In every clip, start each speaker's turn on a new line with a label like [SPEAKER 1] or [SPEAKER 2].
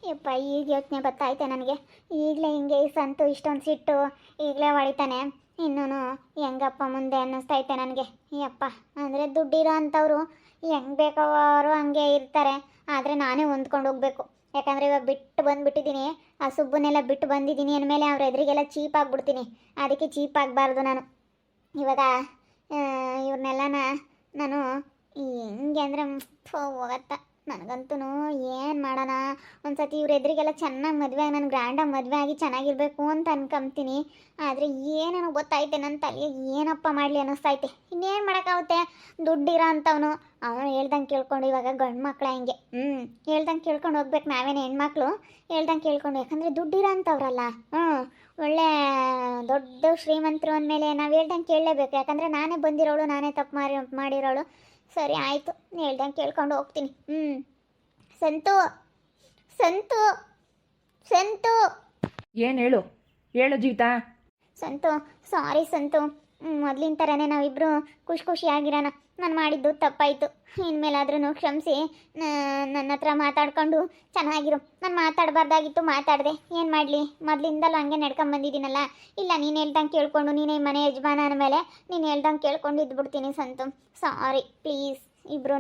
[SPEAKER 1] ಯಪ್ಪ ಈಗ ಯೋಚನೆ ಬರ್ತಾಯ್ತೆ ನನಗೆ. ಈಗಲೇ ಹಿಂಗೆ ಈ ಸಂತು ಇಷ್ಟೊಂದು ಸಿಟ್ಟು ಈಗಲೇ ಹೊಡಿತಾನೆ, ಇನ್ನೂ ಹೆಂಗಪ್ಪ ಮುಂದೆ ಅನ್ನಿಸ್ತೈತೆ ನನಗೆ. ಯಪ್ಪ ಅಂದರೆ ದುಡ್ಡಿರೋ ಅಂಥವ್ರು ಹೆಂಗೆ ಬೇಕವರು ಹಂಗೆ ಇರ್ತಾರೆ, ಆದರೆ ನಾನೇ ಹೊಂದ್ಕೊಂಡು ಹೋಗ್ಬೇಕು. ಯಾಕಂದರೆ ಇವಾಗ ಬಿಟ್ಟು ಬಂದುಬಿಟ್ಟಿದ್ದೀನಿ, ಆ ಸುಬ್ಬನ್ನೆಲ್ಲ ಬಿಟ್ಟು ಬಂದಿದ್ದೀನಿ ಅಂದಮೇಲೆ ಅವ್ರ ಎದುರಿಗೆಲ್ಲ ಚೀಪ್ ಆಗಿಬಿಡ್ತೀನಿ. ಅದಕ್ಕೆ ಚೀಪ್ ಆಗಬಾರ್ದು ನಾನು ಇವಾಗ. ಇವ್ರನ್ನೆಲ್ಲನ ನಾನು ಹಿಂಗೆ ಅಂದರೆ ಹೋಗತ್ತ. ನನಗಂತೂ ಏನು ಮಾಡೋಣ, ಒಂದು ಸತಿ ಇವ್ರ ಎದುರಿಗೆಲ್ಲ ಚೆನ್ನಾಗಿ ಮದುವೆ ಆಗಿ ನಾನು ಗ್ರ್ಯಾಂಡಾಗಿ ಮದುವೆ ಆಗಿ ಚೆನ್ನಾಗಿರಬೇಕು ಅಂತ ಅನ್ಕೊಂತೀನಿ. ಆದರೆ ಏನೇನೋ ಗೊತ್ತೈತೆ ನನ್ನ ತಲೆಗೆ, ಏನಪ್ಪ ಮಾಡಲಿ ಅನ್ನಿಸ್ತೈತೆ. ಇನ್ನೇನು ಮಾಡೋಕ್ಕಾಗುತ್ತೆ, ದುಡ್ಡಿರೋ ಅಂಥವನು ಅವನು ಹೇಳ್ದಂಗೆ ಕೇಳ್ಕೊಂಡು. ಇವಾಗ ಗಂಡು ಮಕ್ಳು ಹಿಂಗೆ ಹೇಳ್ದಂಗೆ ಕೇಳ್ಕೊಂಡು ಹೋಗ್ಬೇಕು. ನಾವೇನು ಹೆಣ್ಮಕ್ಳು ಹೇಳ್ದಂಗೆ ಕೇಳ್ಕೊಂಡು, ಯಾಕಂದರೆ ದುಡ್ಡಿರೋ ಅಂಥವ್ರಲ್ಲ. ಒಳ್ಳೆ ದೊಡ್ಡ ಶ್ರೀಮಂತರು ಅಂದಮೇಲೆ ನಾವು ಹೇಳ್ದಂಗೆ ಕೇಳಲೇಬೇಕು. ಯಾಕಂದರೆ ನಾನೇ ಬಂದಿರೋಳು, ನಾನೇ ತಪ್ಪು ಮಾಡಿರೋಳು. ಸರಿ ಆಯಿತು, ಹೇಳ್ದಂಗೆ ಕೇಳ್ಕೊಂಡು ಹೋಗ್ತೀನಿ. ಸಂತು ಸಂತು ಸಂತು.
[SPEAKER 2] ಏನು ಹೇಳು ಹೇಳು ಜೀವಿತಾ.
[SPEAKER 1] ಸಂತು ಸಾರಿ ಸಂತು, ಮೊದಲಿನ ಥರನೇ ನಾವಿಬ್ಬರು ಖುಷಿಯಾಗಿರೋಣ. ನಾನು ಮಾಡಿದ್ದು ತಪ್ಪಾಯಿತು, ಇನ್ಮೇಲಾದ್ರೂ ಕ್ಷಮಿಸಿ. ನನ್ನ ಹತ್ರ ಮಾತಾಡ್ಕೊಂಡು ಚೆನ್ನಾಗಿರು. ನಾನು ಮಾತಾಡಬಾರ್ದಾಗಿತ್ತು, ಮಾತಾಡಿದೆ. ಏನು ಮಾಡಲಿ, ಮೊದಲಿಂದಲೂ ಹಂಗೆ ನಡ್ಕೊಂಬಂದಿದ್ದೀನಲ್ಲ. ಇಲ್ಲ, ನೀನು ಹೇಳ್ದಂಗೆ ಕೇಳ್ಕೊಂಡು, ನೀನೇ ಮನೆ ಯಜಮಾನ ಅಂದಮೇಲೆ ನೀನು ಹೇಳ್ದಂಗೆ ಕೇಳ್ಕೊಂಡು ಇದ್ಬಿಡ್ತೀನಿ ಸಂತು. Sorry please. ಇಬ್ರು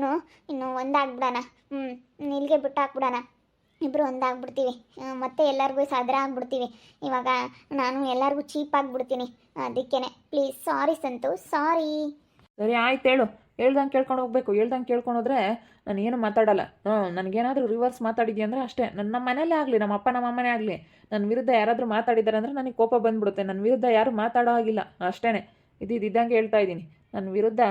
[SPEAKER 1] ಇನ್ನು ಒಂದಾಗ್ಬಿಡೋಣ. ಇಲ್ಲಿಗೆ ಬಿಟ್ಟು ಹಾಕ್ಬಿಡೋಣ. ಇಬ್ಬರು ಒಂದಾಗ್ಬಿಡ್ತೀವಿ, ಮತ್ತೆ ಎಲ್ಲರಿಗೂ ಸಾದ್ರ ಆಗ್ಬಿಡ್ತೀವಿ. ಇವಾಗ ನಾನು ಎಲ್ಲರಿಗೂ ಚೀಪ್ ಆಗಿಬಿಡ್ತೀನಿ. ಅದಕ್ಕೇ ಪ್ಲೀಸ್ ಸಾರಿ ಸಂತು, ಸಾರಿ.
[SPEAKER 2] ಸರಿ ಆಯ್ತು ಹೇಳು, ಹೇಳ್ದಂಗೆ ಕೇಳ್ಕೊಂಡು ಹೋಗ್ಬೇಕು. ಹೇಳ್ದಂಗೆ ಕೇಳ್ಕೊಂಡು ಹೋದ್ರೆ ನಾನು ಏನು ಮಾತಾಡಲ್ಲ. ನನಗೇನಾದರೂ ರಿವರ್ಸ್ ಮಾತಾಡಿದ್ಯಾ ಅಂದರೆ ಅಷ್ಟೇ. ನಮ್ಮ ಮನೇಲೇ ಆಗಲಿ, ನಮ್ಮ ಅಪ್ಪ ನಮ್ಮ ಅಮ್ಮನೇ ಆಗಲಿ, ನನ್ನ ವಿರುದ್ಧ ಯಾರಾದರೂ ಮಾತಾಡಿದ್ದಾರೆ ಅಂದರೆ ನನಗೆ ಕೋಪ ಬಂದ್ಬಿಡುತ್ತೆ. ನನ್ನ ವಿರುದ್ಧ ಯಾರು ಮಾತಾಡೋ ಆಗಿಲ್ಲ, ಅಷ್ಟೇ. ಇದ್ದಂಗೆ ಹೇಳ್ತಾ ಇದ್ದೀನಿ, ನನ್ನ ವಿರುದ್ಧ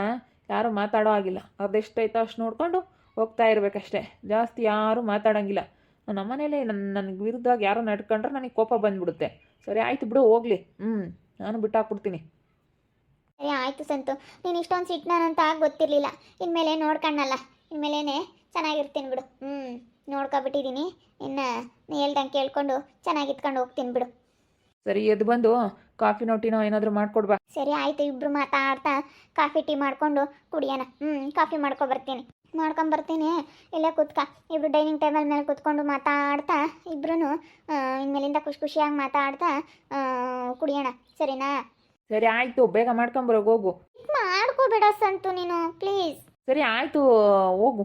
[SPEAKER 2] ಯಾರು ಮಾತಾಡೋ ಆಗಿಲ್ಲ. ಅದೆಷ್ಟೈತೋ ಅಷ್ಟು ನೋಡಿಕೊಂಡು ಹೋಗ್ತಾ ಇರಬೇಕಷ್ಟೇ. ಜಾಸ್ತಿ ಯಾರೂ ಮಾತಾಡೋಂಗಿಲ್ಲ. ನಮ್ಮ ಮನೇಲಿ ನನಗೆ ವಿರುದ್ಧವಾಗಿ ಯಾರೋ ನಡ್ಕೊಂಡ್ರೆ ನನಗೆ ಕೋಪ ಬಂದ್ಬಿಡುತ್ತೆ. ಸರಿ ಆಯಿತು ಬಿಡು, ಹೋಗಲಿ. ನಾನು ಬಿಟ್ಟಾಕ್ಬಿಡ್ತೀನಿ.
[SPEAKER 1] ಸರಿ ಆಯಿತು ಸಂತು, ನೀನು ಇಷ್ಟೊಂದು ಸಿಟ್ಟನಂತ ಗೊತ್ತಿರಲಿಲ್ಲ. ಇನ್ಮೇಲೆ ನೋಡ್ಕಣ್ಣಲ್ಲ, ಇನ್ಮೇಲೇ ಚೆನ್ನಾಗಿರ್ತೀನಿ ಬಿಡು. ನೋಡ್ಕೊಬಿಟ್ಟಿದ್ದೀನಿ. ಇನ್ನು ನೀ ಹೇಳ್ದಂಗೆ ಕೇಳ್ಕೊಂಡು ಚೆನ್ನಾಗಿತ್ಕೊಂಡು ಹೋಗ್ತೀನಿ ಬಿಡು.
[SPEAKER 2] ಸರಿ, ಎದ್ದು ಬಂದು ಕಾಫಿ ನೋಟಿನೋ ಏನಾದರೂ ಮಾಡ್ಕೊಡ್ಬಾ.
[SPEAKER 1] ಸರಿ ಆಯಿತು, ಇಬ್ಬರು ಮಾತಾಡ್ತಾ ಕಾಫಿ ಟೀ ಮಾಡಿಕೊಂಡು ಕುಡಿಯೋಣ. ಕಾಫಿ ಮಾಡ್ಕೊಬರ್ತೀನಿ. ಇಲ್ಲೇ ಕೂತ್ಕ. ಇಬ್ಬರು ಡೈನಿಂಗ್ ಟೇಬಲ್ ಮೇಲೆ ಕೂತ್ಕೊಂಡು ಮಾತಾಡ್ತಾ ಇಬ್ಬರೂ ಇನ್ಮೇಲಿಂದ ಖುಷಿಯಾಗಿ ಮಾತಾಡ್ತಾ ಕುಡಿಯೋಣ, ಸರಿನಾ?
[SPEAKER 2] ಸರಿ ಆಯಿತು, ಬೇಗ ಮಾಡ್ಕೊಂಬರೋಗಿ ಹೋಗು.
[SPEAKER 1] ಮಾಡ್ಕೋಬೇಡ ಸಂತು ನೀನು ಪ್ಲೀಸ್.
[SPEAKER 2] ಸರಿ ಆಯಿತು, ಹೋಗು.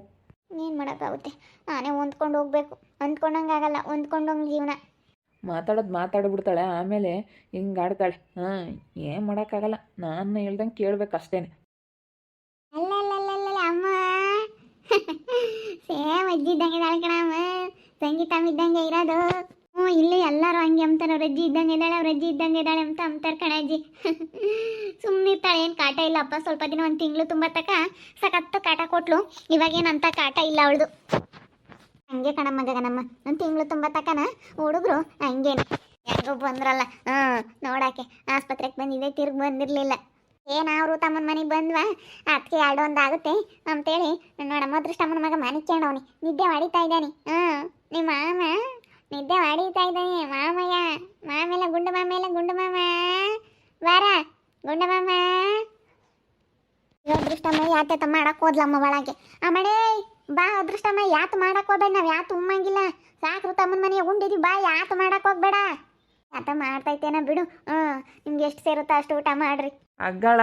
[SPEAKER 1] ಏನು ಮಾಡೋಕ್ಕಾಗುತ್ತೆ, ನಾನೇ ಹೊಂದ್ಕೊಂಡು ಹೋಗ್ಬೇಕು. ಹೊಂದ್ಕೊಂಡಂಗಾಗಲ್ಲ, ಹೊಂದ್ಕೊಂಡಂಗೆ ಜೀವನ.
[SPEAKER 2] ಮಾತಾಡೋದು ಮಾತಾಡ್ಬಿಡ್ತಾಳೆ, ಆಮೇಲೆ ಹಿಂಗೆ ಆಡ್ತಾಳೆ. ಏನು ಮಾಡೋಕ್ಕಾಗಲ್ಲ, ನಾನು ಹೇಳ್ದಂಗೆ ಕೇಳ್ಬೇಕು ಅಷ್ಟೇ.
[SPEAKER 1] ಅಲ್ಲಲ್ಲಲ್ಲಲ್ಲ ಅಮ್ಮ ಸೇಮ್ ಅಜ್ಜಿ ಇದ್ದಂಗೆ ಇದ್ದಾಳೆ ಕಣಮ್ಮ. ಸಂಗೀತ ಇದ್ದಂಗೆ ಇರೋದು. ಇಲ್ಲಿ ಎಲ್ಲರೂ ಹಂಗೆ ಅಂತಾರೆ, ಅವ್ರ ಅಜ್ಜಿ ಇದ್ದಂಗೆ ಇದ್ದಾಳೆ, ಅವ್ರ ಅಜ್ಜಿ ಇದ್ದಂಗೆ ಇದ್ದಾಳೆ ಅಂತ ಅಂತಾರೆ ಕಣ ಅಜ್ಜಿ. ಸುಮ್ಮನಿರ್ತಾಳೆ, ಏನು ಕಾಟ ಇಲ್ಲ ಅಪ್ಪ. ಸ್ವಲ್ಪ ದಿನ ಒಂದು ತಿಂಗಳು ತುಂಬ ತಕ ಸಖತ್ತು ಕಾಟ ಕೊಟ್ಲು. ಇವಾಗೇನಂತ ಕಾಟ ಇಲ್ಲ ಅವಳದು. ಹಂಗೆ ಕಣಮ್ಮ ಗಗನಮ್ಮ, ಒಂದು ತಿಂಗಳು ತುಂಬ ತಕನ ಹುಡುಗರು ಹಂಗೇನು ಹೆಂಗೋ ಬಂದ್ರಲ್ಲ. ನೋಡೋಕ್ಕೆ ಆಸ್ಪತ್ರೆಗೆ ಬಂದಿದ್ದೆ, ತಿರ್ಗಿ ಬಂದಿರಲಿಲ್ಲ. ಏನಾದ್ರು ತಮ್ಮನ ಮನೆಗೆ ಬಂದ್ವಾ, ಅದಕ್ಕೆ ಎರಡು ಒಂದಾಗುತ್ತೆ ಅಂತೇಳಿ ನೋಡಮ್ಮ ಅದೃಷ್ಟಮ್ಮನ ಮಗ ಮಾಣಿಕ್ಯಣ್ಣವನಿ ನಿದ್ದೆ ಹೊಡಿತಾ ಇದ್ದಾನೆ. ನಿಮ್ಮ ಮಾಮ ನಿದ್ದೆ ಹೊಡಿತಾ ಇದ್ದಾನೆ. ಮಾಮಯ್ಯ, ಮಾಮೆಲ್ಲ ಗುಂಡು ಮಾಮ ಬಾರ ಗುಂಡು ಮಾಮ. ಅದೃಷ್ಟಮ್ಮ ಯಾತ ಮಾಡಕ್ಕೆ ಹೋದ್ಲಮ್ಮ ಒಳಗೆ. ಆಮೇಲೆ ಬಾ ಅದೃಷ್ಟಮ್ಮ, ಯಾತು ಮಾಡಕ್ಕೆ ಹೋಗ್ಬೇಡ. ನಾವು ಯಾತು ಉಮ್ಮಂಗಿಲ್ಲ, ಸಾಕ್ರು ತಮ್ಮನ ಮನೆಗೆ ಉಂಡಿದ್ವಿ, ಬಾ ಯಾತು ಮಾಡಕ್ಕೆ ಹೋಗ್ಬೇಡ. ಆತ ಮಾಡ್ತೈತೇನ ಬಿಡು. ನಿಮ್ಗೆ ಎಷ್ಟು ಸೇರುತ್ತೋ ಅಷ್ಟು ಊಟ ಮಾಡ್ರಿ.
[SPEAKER 2] ಅಗ್ಗಾಳ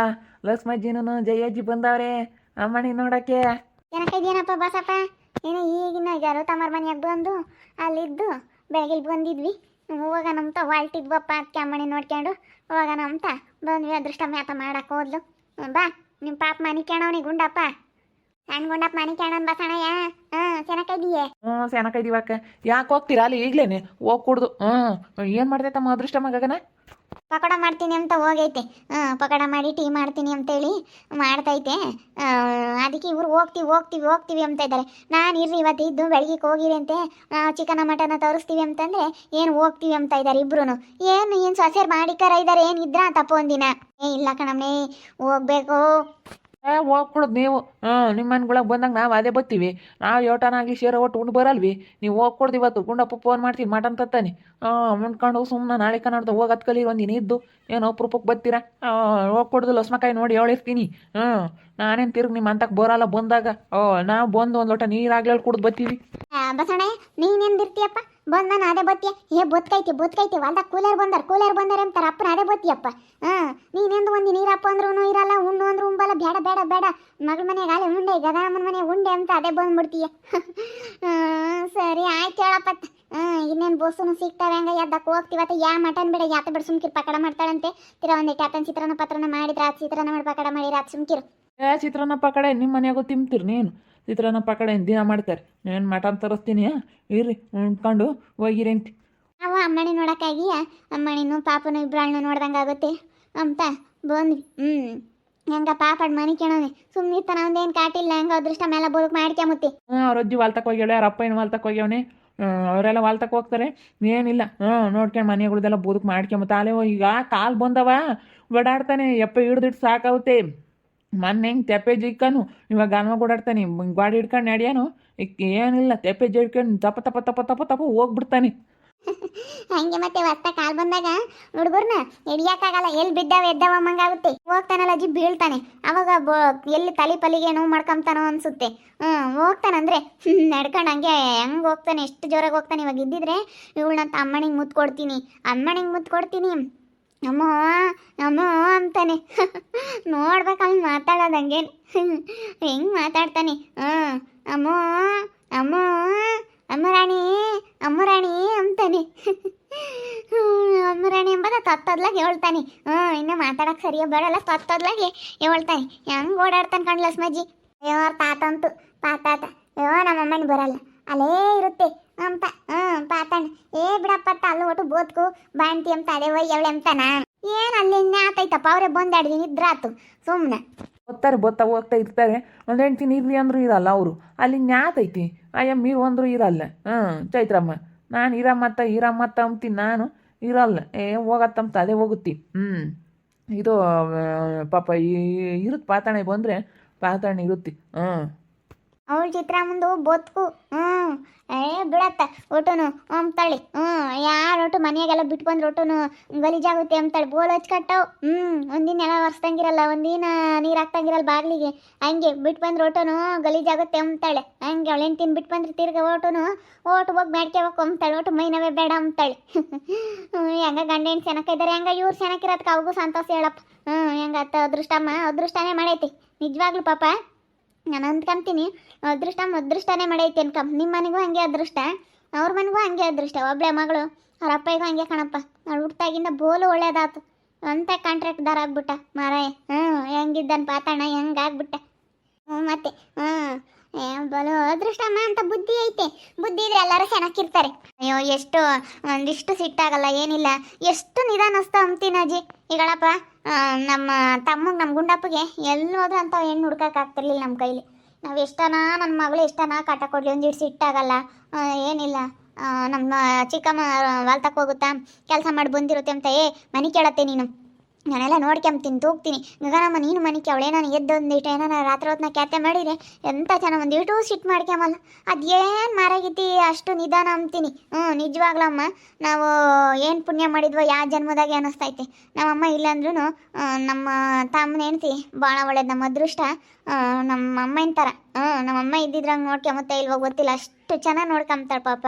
[SPEAKER 2] ಲಕ್ಷ್ಮಜ್ಜಿನೂ ಜಯಜ್ಜಿ ಬಂದವ್ರೆ ಅಮ್ಮನಿ ನೋಡಕ್ಕೆ.
[SPEAKER 1] ಏನಪ್ಪ ಬಸಪ್ಪ, ಏನೋ ಈಗಿನ ಯಾರೋ ತಮ್ಮರ ಮನೆಯಾಗ ಬಂದು ಅಲ್ಲಿದ್ದು ಬೆಳಗ್ಗೆ ಬಂದಿದ್ವಿ. ಹೋಗ ನಮ್ತ ಹೊಲ್ಟಿದ್ವಪ್ಪ, ಅದಕ್ಕೆ ಅಮ್ಮನಿ ನೋಡ್ಕೊಂಡು ಹೋಗ ನಮ್ತ ಬಂದ್ವಿ. ಅದೃಷ್ಟಮ್ಮ ಯಾತ ಮಾಡಕ್ಕೆ ಹೋದ್ಲು. ಬಾ ನಿಮ್ಮ ಪಾಪ ಮನೆ ಕೇಳವನಿ ಗುಂಡಪ್ಪ, ಸಣ್ಣ ಗುಂಡಪ್ಪ ಮನೆ ಕೇಳೋನ್ ಬಸಣಯ್ಯ. ಚೆನ್ನಾಗಿದೀಯೇ?
[SPEAKER 2] ಚೆನ್ನಾಗಿದೀವಕ್ಕ. ಯಾಕೆ ಹೋಗ್ತೀರಾ ಅಲ್ಲಿ ಈಗ್ಲೇನೆ? ಹೋಗಿ ಕುಡ್ದು ಏನು ಮಾಡ್ತೈತಮ್ಮ ಅದೃಷ್ಟಮ್ಮ ಗಗನ?
[SPEAKER 1] ಪಕೋಡ ಮಾಡ್ತೀನಿ ಅಂತ ಹೋಗೈತೆ. ಪಕೋಡ ಮಾಡಿ ಟೀ ಮಾಡ್ತೀನಿ ಅಂತೇಳಿ ಮಾಡ್ತೈತೆ. ಅದಕ್ಕೆ ಇವ್ರು ಹೋಗ್ತೀವಿ ಅಂತ ಇದ್ದಾರೆ. ನಾನು ಇರ್ರಿ ಇವತ್ತು ಇದ್ದು ಬೆಳಗ್ಗೆ ಹೋಗಿರಿ ಅಂತೆ, ಚಿಕನ ಮಟನ ತೋರಿಸ್ತೀವಿ ಅಂತಂದರೆ ಏನು ಹೋಗ್ತೀವಿ ಅಂತ ಇದ್ದಾರೆ ಇಬ್ರು. ಏನು ಸೊಸೆರ್ ಮಾಡಿಕರ ಇದ್ದಾರೆ, ಏನು ಇದ್ರ ತಪ್ಪ ಒಂದಿನ. ಇಲ್ಲ ಕಣಮ್ಮೆ, ಹೋಗ್ಬೇಕು.
[SPEAKER 2] ಹೋಗ್ಕೊಡೋದು ನೀವು. ನಿಮ್ಮ ಮನೆಗಳಿಗೆ ಬಂದಾಗ ನಾವು ಅದೇ ಬರ್ತೀವಿ. ನಾವು ಯೋಟನಾಗಲಿ ಶೇರ ಒಟ್ಟು ಉಂಡು ಬರಲ್ವಿ. ನೀವು ಹೋಗ್ಕೊಡ್ದು ಇವತ್ತು. ಗುಂಡಪ್ಪ ಫೋನ್ ಮಾಡ್ತೀನಿ, ಮಟನ್ ತತ್ತಾನೆ. ಮುಂಡ್ಕೊಂಡು ಸುಮ್ಮನೆ ನಾಳೆ ಕನ್ನಡದ ಹೋಗೋದು ಕಲಿ ಒಂದಿನ ಇದ್ದು ಏನೋ ಅಪ್ರೂಪಕ್ಕೆ ಬರ್ತೀರಾ. ಹೋಗ್ಕೊಡ್ದು ಲಸ್ಮಕಾಯಿ ನೋಡಿ ಹೇಳಿರ್ತೀನಿ. ನಾನೇನು ತಿರ್ಗಿ ನಿಮ್ಮ ಅಂತಕ್ಕೆ ಬರಲ್ಲ. ಬಂದಾಗ ನಾವು ಬಂದು ಒಂದು ಲೋಟ ನೀರಾಗ್ಲಿ ಕುಡ್ದು ಬರ್ತೀವಿ.
[SPEAKER 1] ಬಸಣ್ಣ ನೀನೇನು ಬಿರ್ತೀಯಪ್ಪ, ಬಂದ್ ಅದೇ ಬತ್ತಿಯ ಏ ಬೊತ್ಕೈತಿ ಹೊಲ್ದಾಗ ಕೂಲರ್ ಬಂದಾರ ಅಂತಾರ ಅಪ್ಪನ ಅದೇ ಬತ್ತಿಯಪ್ಪ. ನೀನೆಂದು ಒಂದು ನೀರಪ್ಪ ಅಂದ್ರೂ ಇರಲ್ಲ, ಉಣ್ಣು ಅಂದ್ರೂ ಉಂಬಲ್ಲ, ಬೇಡ ಬೇಡ ಬೇಡ ಮಗಳ ಮನೆಗೆ ಆಲೆ ಉಂಡೆ ಗದಮ್ಮನ ಮನೆಗೆ ಉಂಡೆ ಅಂತ ಅದೇ ಬಂದ್ಬಿಡ್ತೀಯ. ಸರಿ ಆಯ್ತು ಹೇಳಪ್ಪ. ಇನ್ನೇನು ಬೋಸುನು ಸಿಗ್ತಾವೆ ಹಂಗ ಎದ್ದಕ್ಕೆ ಹೋಗ್ತೀವತ್ತ. ಯಾ ಮಟನ್ ಬೇಡ ಯಾತ ಬಿಡ ಸುಮ್ಕಿರ್ ಪಕಡ ಮಾಡ್ತಾಳಂತೆ. ತಿರ ಒಂದಿಟ್ಟು ಆತನ ಚಿತ್ರಾನ್ನ ಪತ್ರನ ಮಾಡಿದ್ರೆ ಆ ಚಿತ್ರಾನ್ನ ಮಾಡಿ ಪಕಡ ಮಾಡಿರ ಆತ ಸುಮ್ಕಿರು.
[SPEAKER 2] ಚಿತ್ರಾನ್ನ ಪಕಡೆ ನಿಮ್ಮ ಮನೆಯಾಗೂ ತಿಂತೀರಿ ನೀನು? ಚಿತ್ರಾನ್ನ ಪಕಡೆ ದಿನ ಮಾಡ್ತಾರೆ. ಏನು ಮಟನ್ ತರಿಸ್ತೀನಿ ಇರ್ರಿ ಉಣ್ಕೊಂಡು ಹೋಗಿರೇಂತಿ.
[SPEAKER 1] ನಾವು ಅಮ್ಮಣಿ ನೋಡೋಕ್ಕಾಗಿ ಅಮ್ಮಣಿನೂ ಪಾಪನು ಇಬ್ಬರನ್ನು ನೋಡ್ದಂಗೆ ಆಗುತ್ತೆ ಅಂತ ಬಂದ್ವಿ. ಹೆಂಗ ಪಾಪಡ್ ಮನೆ ಕೇಳೋನೆ ಸುಮ್ಮನೆ ತನ ಒಂದೇನು ಕಾಟಿಲ್ಲ, ಹೆಂಗ ಅದೃಷ್ಟ ಮೇಲೆ ಬದುಕು ಮಾಡ್ಕೊಂಬತ್ತಿ.
[SPEAKER 2] ಅವ್ರ ಅಜ್ಜಿ ವಾಲ್ತಕ್ಕೆ ಹೋಗ್ಯಾಳೆ, ಅವ್ರ ಅಪ್ಪ ಏನು ವಾಲ್ತಕ್ಕೆ ಹೋಗ್ಯವನೆ, ಅವರೆಲ್ಲ ವಾಲ್ತಕ್ಕೆ ಹೋಗ್ತಾರೆ. ಏನಿಲ್ಲ ನೋಡ್ಕೊಂಡು ಮನೆಗಳದೆಲ್ಲ ಬದುಕು ಮಾಡ್ಕೊಂಬತ್ತ. ಅಲ್ಲೇ ಈಗ ಕಾಲು ಬಂದವ ಓಡಾಡ್ತಾನೆ, ಎಪ್ಪ ಹಿಡ್ದಿಟ್ಟು ಸಾಕಾಗುತ್ತೆ. ಮೊನ್ನೆ ಹೆಂಗೆ ತೆಪ್ಪೆ ಜಿಕ್ಕನು, ಇವಾಗ ಗನ್ವಾಗ ಓಡಾಡ್ತಾನೆ. ಗಾಡಿ ಹಿಡ್ಕೊಂಡು ನಡ್ಯಾನು ಏನಿಲ್ಲ, ತೆಪ್ಪೆ ಜಿಡ್ಕೊಂಡು ತಪ್ಪ ತಪ್ಪ ತಪ್ಪ ತಪ್ಪ ತಪ್ಪ ಹೋಗ್ಬಿಡ್ತಾನೆ.
[SPEAKER 1] ಹಂಗೆ ಮತ್ತೆ ಹೊತ್ತ ಕಾಲ್ ಬಂದಾಗ ಹುಡುಗರ್ನ ಹಿಡಿಯಕ್ಕಾಗಲ್ಲ, ಎಲ್ಲಿ ಬಿದ್ದಾವ ಎದ್ದಾವ ಮಂಗಾಗುತ್ತೆ. ಹೋಗ್ತಾನಲ್ಲ ಅಜ್ಜಿ ಬೀಳ್ತಾನೆ, ಅವಾಗ ಎಲ್ಲಿ ತಲೆ ಪಲಿಗೆ ನೋವು ಮಾಡ್ಕೊಂತಾನೋ ಅನ್ಸುತ್ತೆ. ಹೋಗ್ತಾನಂದ್ರೆ ನಡ್ಕೊಂಡು ಹಂಗೆ ಹೆಂಗೆ ಹೋಗ್ತಾನೆ, ಎಷ್ಟು ಜೋರಾಗಿ ಹೋಗ್ತಾನೆ. ಇವಾಗ ಇದ್ದಿದ್ರೆ ಇವಳನ್ನ ಅಮ್ಮನಿಗೆ ಮುತ್ತು ಕೊಡ್ತೀನಿ ಅಮ್ಮ ಅಮ್ಮ ಅಂತಾನೆ. ನೋಡ್ಬೇಕು ಅವ್ನು ಮಾತಾಡೋದಂಗೆ ಹೆಂಗೆ ಮಾತಾಡ್ತಾನೆ. ಅಮ್ಮ ಅಮ್ಮ ಅಮ್ಮರಾಣಿ ಅಂತಾನೆ. ಅಮ್ಮರಾಣಿ ಎಂಬುದ ತತ್ತದ್ಲಾಗ ಹೇಳ್ತಾನೆ. ಇನ್ನು ಮಾತಾಡಕ್ಕೆ ಸರಿಯಾಗಿ ಬರಲ್ಲ, ತತ್ತದ್ಲಾಗೆ ಹೇಳ್ತಾನೆ. ಹೆಂಗೆ ಓಡಾಡ್ತಾನೆ ಕಣ್ಲ ಸ್ಮಜ್ಜಿ. ಅಯ್ಯೋ ತಾತಂತು ಪಾತಾತ ಅಯ್ಯೋ ನಮ್ಮಮ್ಮನಿ ಬರಲ್ಲ ಅಲ್ಲೇ ಇರುತ್ತೆ ಅಂತ. ಪಾತಣ್ಣ ಬಿಡಪ್ಪ ಅಲ್ಲ ಒಟ್ಟು ಬೋದ್ಕು ಬಾಣ್ತಿ ಅಂತ ಅದೇ ಒಯ್ಯವಳೆ ಅಂತಾನ. ಏನು ಅಲ್ಲಿ ಆತೈತಪ್ಪ, ಅವರೇ ಬಂದಾಡ್ದಿ ನಿದ್ರಾತು ಸುಮ್ಮನೆ
[SPEAKER 2] ಬತ್ತಾ ಹೋಗ್ತಾ ಇರ್ತಾರೆ. ಒಂದು ಹೆಂಡ್ತಿ ನೀರ್ಲಿ ಅಂದರೂ ಇರಲ್ಲ ಅವರು. ಅಲ್ಲಿ ನ್ಯಾತೈತಿ ಅಯ್ಯ ಮೀರು ಅಂದರೂ ಇರಲ್ಲ. ಚೈತ್ರಮ್ಮ ನಾನು ಇರಮ್ಮತ್ತ ಅಂತೀನಿ, ನಾನು ಇರಲ್ಲ ಹೋಗತ್ತಂತ ಅದೇ ಹೋಗುತ್ತಿ. ಇದು ಪಾಪ ಇರುತ್ತೆ ಪಾತಣೆ ಬಂದರೆ ಪಾತಣೆ ಇರುತ್ತೆ.
[SPEAKER 1] ಅವಳ ಚಿತ್ರಮ್ಮಂದು ಬದುಕು ಬಿಡತ್ತ ಒಟ್ಟುನು ಅಂತಾಳೆ. ಯಾರು ಒಟ್ಟು ಮನೆಯಾಗೆಲ್ಲ ಬಿಟ್ಟು ಬಂದ್ರೆ ಒಟ್ಟುನು ಗಲೀಜಾಗುತ್ತೆ ಅಂತಾಳೆ. ಬೋಲ್ ಹಚ್ಕಟ್ಟವು ಒಂದಿನ ಎಲ್ಲ ಒರೆಸ್ದಂಗಿರಲ್ಲ, ಒಂದಿನ ನೀರು ಹಾಕ್ತಂಗಿರಲ್ಲ ಬಾಗಿಲಿಗೆ. ಹಂಗೆ ಬಿಟ್ಟು ಬಂದ್ರೆ ಒಟ್ಟುನು ಗಲೀಜಾಗುತ್ತೆ ಅಂತಾಳೆ. ಹಂಗೆ ಅವಳು ಹೆಂಡ್ತಿನ ಬಿಟ್ಟು ಬಂದ್ರೆ ತಿರ್ಗ ಓಟು ಹೋಗಿ ಮಾಡ್ಕೋಬೇಕು ಅಂತಾಳೆ. ಒಟ್ಟು ಮೈನವೇ ಬೇಡ ಅಂತಾಳೆ. ಹೆಂಗ ಗಂಡ ಹೆಣ್ಣು ಚೆನ್ನಾಗಿದ್ದಾರೆ, ಹೆಂಗ ಇವ್ರು ಚೆನ್ನಾಗಿರೋದಕ್ಕೆ ಅವ್ರಿಗೂ ಸಂತೋಷ ಹೇಳಪ್ಪ. ಹೆಂಗತ್ತ ಅದೃಷ್ಟನೇ ಮಾಡೈತಿ ನಿಜವಾಗ್ಲು ಪಾಪ. ನಾನು ಅಂದ್ಕೊಂತೀನಿ ಅದೃಷ್ಟನೇ ಮಾಡೈತಿ ಅನ್ಕಂಪ. ನಿಮ್ಮ ಮನೆಗೂ ಹಂಗೆ ಅದೃಷ್ಟ, ಅವ್ರ ಮನೆಗೂ ಹಂಗೆ ಅದೃಷ್ಟ. ಒಬ್ಬಳೆ ಮಗಳು ಅವ್ರ ಅಪ್ಪಗೂ ಹಂಗೆ ಕಣಪ್ಪ. ಅವ್ಳು ಹುಟ್ಟಾಗಿಂದ ಬೋಲು ಒಳ್ಳೇದಾತು ಅಂತ ಕಾಂಟ್ರಾಕ್ಟ್ದಾರ ಆಗ್ಬಿಟ್ಟ ಮಾರಾಯ. ಹೆಂಗಿದ್ದಾನ ಪಾತಣ್ಣ ಹೆಂಗಾಗ್ಬಿಟ್ಟ. ಮತ್ತೆ ಬಲು ಅದೃಷ್ಟಮ್ಮ ಅಂತ ಬುದ್ಧಿ ಐತೆ. ಬುದ್ಧಿ ಇದ್ರೆ ಎಲ್ಲರೂ ಚೆನ್ನಾಗಿರ್ತಾರೆ. ಅಯ್ಯೋ ಎಷ್ಟು ಒಂದಿಷ್ಟು ಸಿಟ್ಟಾಗಲ್ಲ ಏನಿಲ್ಲ, ಎಷ್ಟು ನಿಧಾನಸ್ತ ಅಂತೀನಿ ಅಜ್ಜಿ. ಈಗಳಪ್ಪ ನಮ್ಮ ತಮ್ಮಗೆ ನಮ್ಮ ಗುಂಡಪ್ಪಗೆ ಎಲ್ಲಿ ಹೋದ್ರೆ ಅಂತ ಹೆಣ್ಣು ಹುಡ್ಕೋಕ್ಕಾಗ್ತಿರ್ಲಿಲ್ಲ ನಮ್ಮ ಕೈಲಿ. ನಾವು ಎಷ್ಟನ ನನ್ನ ಮಗಳು ಎಷ್ಟನ ಕಾಟ ಕೊಡಲಿ ಒಂದಿಟ್ಟು ಸಿಟ್ಟಾಗಲ್ಲ ಏನಿಲ್ಲ. ನಮ್ಮ ಚಿಕ್ಕಮ್ಮ ಹೊಲ್ತಕ್ಕೆ ಹೋಗುತ್ತಾ ಕೆಲಸ ಮಾಡಿ ಬಂದಿರುತ್ತೆ ಅಂತ ಮನೆ ಕೇಳತ್ತೆ ನೀನು, ನಾನೆಲ್ಲ ನೋಡ್ಕೊಂತೀನಿ ತೂಗ್ತೀನಿ. ಗಗನಮ್ಮ ನೀನು ಮನಿಕೆ ಅವಳೇ ನಾನು ಎದ್ದೊಂದಿಟ್ಟು ಏನಾರ ರಾತ್ರಿ ಹೊತ್ತಿನ ಕ್ಯಾತೆ ಮಾಡಿದರೆ ಎಂತ ಚೆನ್ನಾಗಿ ಒಂದಿಟ್ಟು ಸಿಟ್ಟು ಮಾಡ್ಕೊಂಬಲ್ಲ. ಅದೇನು ಮಾರಾಗಿತ್ತಿ ಅಷ್ಟು ನಿಧಾನ ಅಂತೀನಿ. ನಿಜವಾಗ್ಲಮ್ಮ ನಾವು ಏನು ಪುಣ್ಯ ಮಾಡಿದ್ವೋ ಯಾವ ಜನ್ಮದಾಗೆ ಅನ್ನಿಸ್ತೈತೆ. ನಮ್ಮಮ್ಮ ಇಲ್ಲಾಂದ್ರೂ ನಮ್ಮ ತಮ್ಮನ ಹೆಂಡ್ತಿ ಭಾಳ ಒಳ್ಳೇದು, ನಮ್ಮ ಅದೃಷ್ಟ. ನಮ್ಮ ಅಮ್ಮನ ಥರ ನಮ್ಮಮ್ಮ ಇದ್ದಿದ್ರಂಗೆ ನೋಡ್ಕೊಂಬತ್ತೆ ಇಲ್ವಾಗ ಗೊತ್ತಿಲ್ಲ, ಅಷ್ಟು ಚೆನ್ನಾಗಿ ನೋಡ್ಕೊಂತಾಳೆ ಪಾಪ.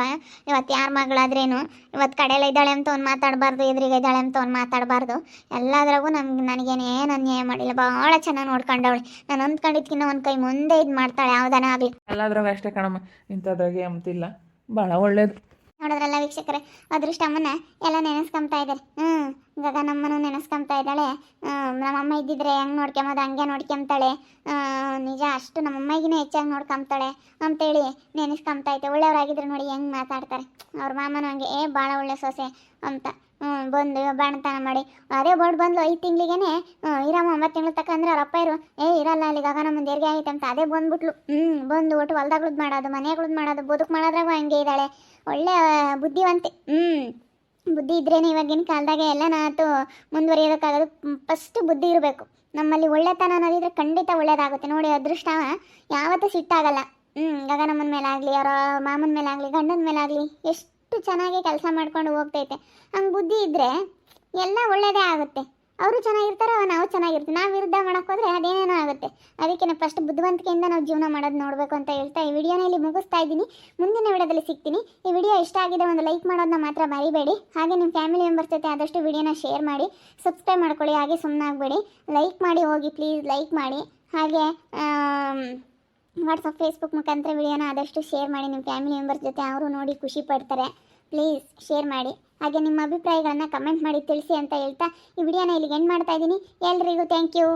[SPEAKER 1] ಇವತ್ತು ಯಾರ ಮಗಳಾದ್ರೇನು ಇವತ್ತು ಕಡೆಯಲ್ಲ ಇದ್ದಾಳೆ ಅಂತ ಒಂದು ಮಾತಾಡಬಾರ್ದು, ಎದುರಿಗೆ ಇದ್ದಾಳೆ ಅಂತ ಒಂದು ಮಾತಾಡಬಾರ್ದು. ಎಲ್ಲದ್ರಾಗೂ ನನಗೇನೇನು ಅನ್ಯಾಯ ಮಾಡಿಲ್ಲ, ಭಾಳ ಚೆನ್ನಾಗಿ ನೋಡ್ಕೊಂಡವಳೆ. ನಾನು ಅಂದ್ಕೊಂಡಿದ್ಕಿನ್ನ ಒಂದು ಕೈ ಮುಂದೆ ಇದು ಮಾಡ್ತಾಳೆ ಯಾವುದನ ಆಗಲಿ.
[SPEAKER 2] ಎಲ್ಲದ್ರಾಗ ಅಷ್ಟೇ ಕಣಮ್ಮ, ಇಂಥದ್ರಾಗೆ ಅಂತಿಲ್ಲ, ಭಾಳ ಒಳ್ಳೇದು.
[SPEAKER 1] ನೋಡಿದ್ರಲ್ಲ ವೀಕ್ಷಕರೇ, ಅದೃಷ್ಟಮ್ಮನ ಎಲ್ಲ ನೆನೆಸ್ಕೊಂತಾ ಇದ್ದಾರೆ. ಗಗನಮ್ಮನೂ ನೆನೆಸ್ಕೊಂತಾ ಇದ್ದಾಳೆ. ನಮ್ಮಮ್ಮ ಇದ್ದಿದ್ರೆ ಹೆಂಗೆ ನೋಡ್ಕೊಂಬೋದು ಹಂಗೆ ನೋಡ್ಕೊಂತಾಳೆ. ನಿಜ ಅಷ್ಟು ನಮ್ಮಮ್ಮಗಿನೇ ಹೆಚ್ಚಾಗಿ ನೋಡ್ಕೊಂತಾಳೆ ಅಂತೇಳಿ ನೆನೆಸ್ಕೊಂತಾ ಐತೆ. ಒಳ್ಳೆಯವರಾಗಿದ್ರೆ ನೋಡಿ ಹೆಂಗೆ ಮಾತಾಡ್ತಾರೆ. ಅವ್ರ ಮಾಮನೂ ಹಂಗೆ ಭಾಳ ಒಳ್ಳೆ ಸೊಸೆ ಅಂತ ಬಂದು ಬಾಣತನ ಮಾಡಿ ಅದೇ ಬಂದ್ಲು 5 ತಿಂಗಳಿಗೇನೆ ಇರಮ್ಮ 9 ತಿಂಗಳು ತಕಂದ್ರೆ ಅವ್ರ ಅಪ್ಪ ಇರಲ್ಲ ಅಲ್ಲಿ ಗಗನಮ್ಮನ ದೇರ್ಗೆ ಆಗೈತೆ ಅಂತ ಅದೇ ಬಂದ್ಬಿಟ್ಲು. ಬಂದು ಒಟ್ಟು ಹೊಲ್ದಾಗ್ಳದ್ ಮಾಡೋದು ಮನೆಗಳದ್ ಮಾಡೋದು ಬದುಕು ಮಾಡೋದ್ರಾಗೂ ಹಂಗೆ ಇದ್ದಾಳೆ. ಒಳ್ಳೆ ಬುದ್ಧಿವಂತೆ. ಬುದ್ಧಿ ಇದ್ರೇನೆ ಇವಾಗಿನ ಕಾಲದಾಗೆ ಎಲ್ಲ ನಾತು ಮುಂದುವರಿಯೋದಕ್ಕಾಗೋದು. ಫಸ್ಟ್ ಬುದ್ಧಿ ಇರಬೇಕು ನಮ್ಮಲ್ಲಿ. ಒಳ್ಳೆತನ ಅನ್ನೋದಿದ್ರೆ ಖಂಡಿತ ಒಳ್ಳೇದಾಗುತ್ತೆ ನೋಡಿ. ಅದೃಷ್ಟ ಯಾವತ್ತೂ ಸಿಟ್ಟಾಗಲ್ಲ. ಗಗನಮ್ಮನ ಮೇಲಾಗಲಿ ಅವರ ಮಾಮನ ಮೇಲಾಗಲಿ ಗಂಡನ ಮೇಲಾಗಲಿ ಎಷ್ಟು ಚೆನ್ನಾಗಿ ಕೆಲಸ ಮಾಡ್ಕೊಂಡು ಹೋಗ್ತೈತೆ. ಹಂಗೆ ಬುದ್ಧಿ ಇದ್ದರೆ ಎಲ್ಲ ಒಳ್ಳೆಯದೇ ಆಗುತ್ತೆ. ಅವರು ಚೆನ್ನಾಗಿರ್ತಾರೋ ನಾವು ಚೆನ್ನಾಗಿರ್ತೀವಿ. ನಾವು ವಿರುದ್ಧ ಮಾಡೋಕೆ ಹೋದರೆ ಅದೇನೇನೋ ಆಗುತ್ತೆ. ಅದಕ್ಕೆ ಫಸ್ಟ್ ಬುದ್ಧಿವಂತಿಕೆಯಿಂದ ನಾವು ಜೀವನ ಮಾಡೋದು ನೋಡಬೇಕು ಅಂತ ಹೇಳ್ತಾ ಈ ವಿಡಿಯೋನ ಇಲ್ಲಿ ಮುಗಿಸ್ತಾ ಇದ್ದೀನಿ. ಮುಂದಿನ ವಿಡಿಯೋದಲ್ಲಿ ಸಿಗ್ತೀನಿ. ಈ ವಿಡಿಯೋ ಇಷ್ಟ ಆಗಿದೆ ಒಂದು ಲೈಕ್ ಮಾಡೋದನ್ನ ಮಾತ್ರ ಮರಿಬೇಡಿ. ಹಾಗೆ ನಿಮ್ಮ ಫ್ಯಾಮಿಲಿ ಮೆಂಬರ್ಸ್ ಜೊತೆ ಆದಷ್ಟು ವಿಡಿಯೋನ ಶೇರ್ ಮಾಡಿ, ಸಬ್ಸ್ಕ್ರೈಬ್ ಮಾಡ್ಕೊಳ್ಳಿ. ಹಾಗೆ ಸುಮ್ಮನೆ ಆಗಬೇಡಿ, ಲೈಕ್ ಮಾಡಿ ಹೋಗಿ ಪ್ಲೀಸ್, ಲೈಕ್ ಮಾಡಿ. ಹಾಗೆ ವಾಟ್ಸಪ್ ಫೇಸ್ಬುಕ್ ಮುಖಾಂತರ ವಿಡಿಯೋನ ಆದಷ್ಟು ಶೇರ್ ಮಾಡಿ ನಿಮ್ಮ ಫ್ಯಾಮಿಲಿ ಮೆಂಬರ್ಸ್ ಜೊತೆ, ಅವರು ನೋಡಿ ಖುಷಿ ಪಡ್ತಾರೆ. ಪ್ಲೀಸ್ ಶೇರ್ ಮಾಡಿ. ಹಾಗೆ ನಿಮ್ಮ ಅಭಿಪ್ರಾಯಗಳನ್ನು ಕಮೆಂಟ್ ಮಾಡಿ ತಿಳಿಸಿ ಅಂತ ಹೇಳ್ತಾ ಈ ವಿಡಿಯೋನ ಇಲ್ಲಿಗೆ ಎಂಡ್ ಮಾಡ್ತಾ ಇದ್ದೀನಿ. ಎಲ್ರಿಗೂ ಥ್ಯಾಂಕ್ ಯು.